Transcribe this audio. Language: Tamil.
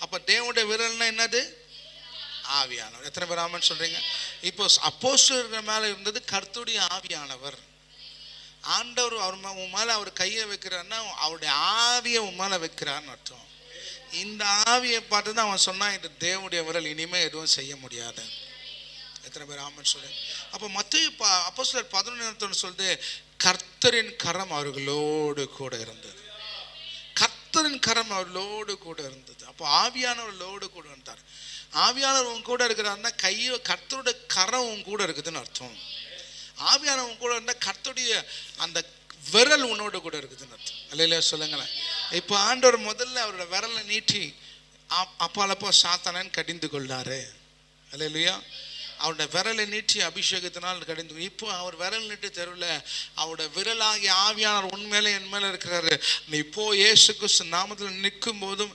அப்ப தேவனுடைய விரல்னா என்னது? ஆவியானவர். எத்தனை பேர் ஆமென் சொல்றீங்க? இப்போ அப்போஸ்தலர்கள் மேல இருந்தது கர்த்தருடைய ஆவியானவர். ஆண்டவர் உன் மேல அவர் கையை வைக்கிறாருன்னா அவருடைய ஆவியை உன் மேல வைக்கிறான்னு அர்த்தம். இந்த ஆவியை பார்த்து தான் அவன் சொன்னான், இது தேவனுடைய விரல், இனிமே எதுவும் செய்ய முடியாது. எத்தனை பேர் ஆமென் சொல்றீங்க? அப்போ மத்தேயு அப்போஸ்தலர் 11 சொல்லுது, கர்த்தரின் கரம் அவர்களோடு கூட இருந்தது. கர்த்தரின் கரம் அவர்களோடு கூட இருந்தது. அப்போ ஆவியானவர்களோடு கூட இருந்தார். ஆவியானவர் உன் கூட இருக்கிறாருன்னா கர்த்தருடைய கரம் உன் கூட இருக்குதுன்னு அர்த்தம். ஆவியானவர் உன் கூட இருந்தால் கர்த்தருடைய அந்த விரல் உன்னோடு கூட இருக்குதுன்னு அர்த்தம். அல்லையா சொல்லுங்களேன். இப்போ ஆண்டவர் முதல்ல அவரோட விரலை நீட்டி அப்பாலப்போ சாத்தானன்னு கடிந்து கொள்ளாரு. அல்லையா, அவருடைய விரலை நீட்டி அபிஷேகத்தினால் கடிந்து. இப்போ அவர் விரல் நீட்டி தெருவில் அவருடைய விரலாகிய ஆவியானவர் உண்மையிலே என் மேலே இருக்கிறாரு. நீ இப்போ இயேசு கிறிஸ்து நாமத்தில் நிற்கும் போதும்